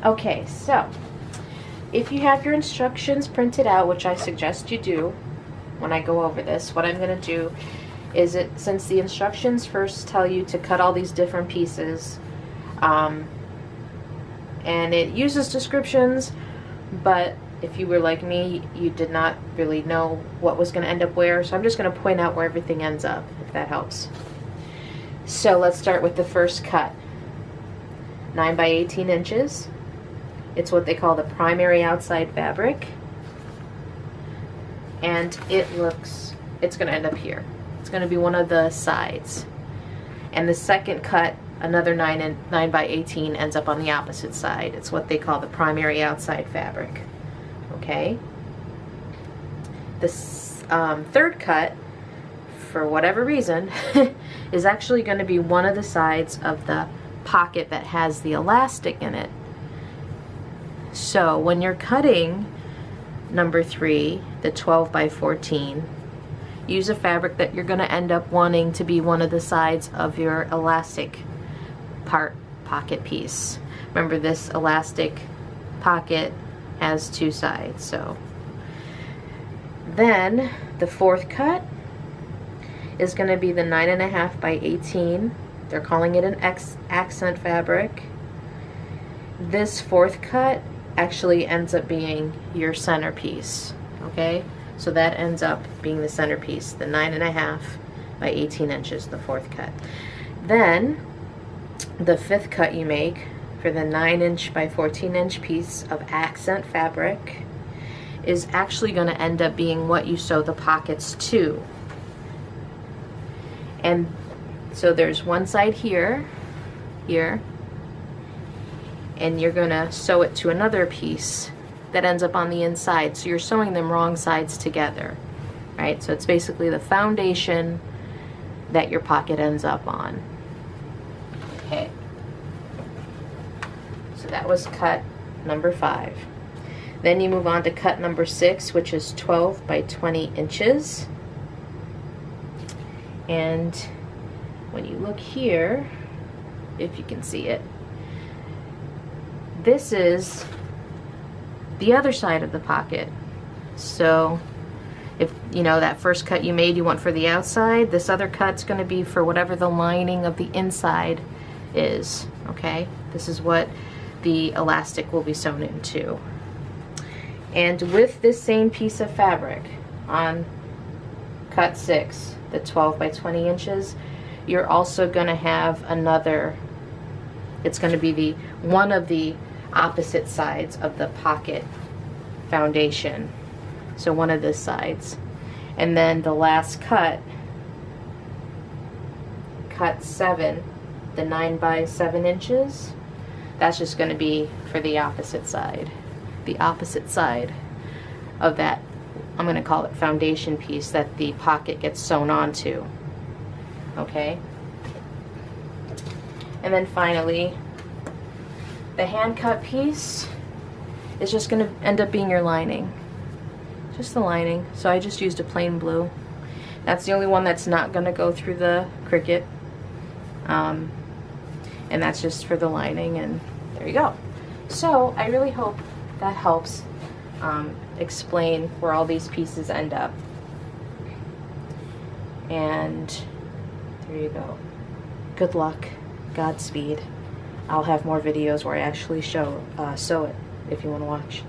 Okay, so if you have your instructions printed out, which I suggest you do when I go over this, what I'm going to do is, since the instructions first tell you to cut all these different pieces, and it uses descriptions, but if you were like me, you did not really know what was going to end up where, so I'm just going to point out where everything ends up, if that helps. So let's start with the first cut. 9 by 18 inches. It's what they call the primary outside fabric, and it's going to end up here. It's going to be one of the sides. And the second cut, another 9 by 18, ends up on the opposite side. It's what they call the primary outside fabric. Okay? This third cut, for whatever reason, is actually going to be one of the sides of the pocket that has the elastic in it. So when you're cutting number 3, the 12 by 14, use a fabric that you're going to end up wanting to be one of the sides of your elastic pocket piece. Remember, this elastic pocket has 2 sides. So then the fourth cut is going to be the 9.5 by 18. They're calling it an accent fabric. This fourth cut actually ends up being your centerpiece. Okay, so that ends up being the centerpiece, the 9.5 by 18 inches, the fourth cut. Then the fifth cut you make for the 9" by 14" piece of accent fabric is actually going to end up being what you sew the pockets to. And so there's one side here, and you're going to sew it to another piece that ends up on the inside. So you're sewing them wrong sides together, right? So it's basically the foundation that your pocket ends up on. Okay. So that was cut number 5. Then you move on to cut number 6, which is 12 by 20 inches. And when you look here, if you can see it, this is the other side of the pocket. So if you know that first cut you made, you want for the outside, this other cut's going to be for whatever the lining of the inside is. Okay, this is what the elastic will be sewn into. And with this same piece of fabric on cut 6, the 12 by 20 inches, you're also going to have another, it's going to be the one of the opposite sides of the pocket foundation, so one of the sides. And then the last cut, cut 7, the 9 by 7 inches, that's just going to be for the opposite side of that, I'm going to call it foundation piece that the pocket gets sewn onto. Okay? And then finally, the hand cut piece is just going to end up being your lining. Just the lining. So I just used a plain blue. That's the only one that's not going to go through the Cricut. And that's just for the lining, and there you go. So I really hope that helps explain where all these pieces end up. And there you go. Good luck. Godspeed. I'll have more videos where I actually sew it if you want to watch.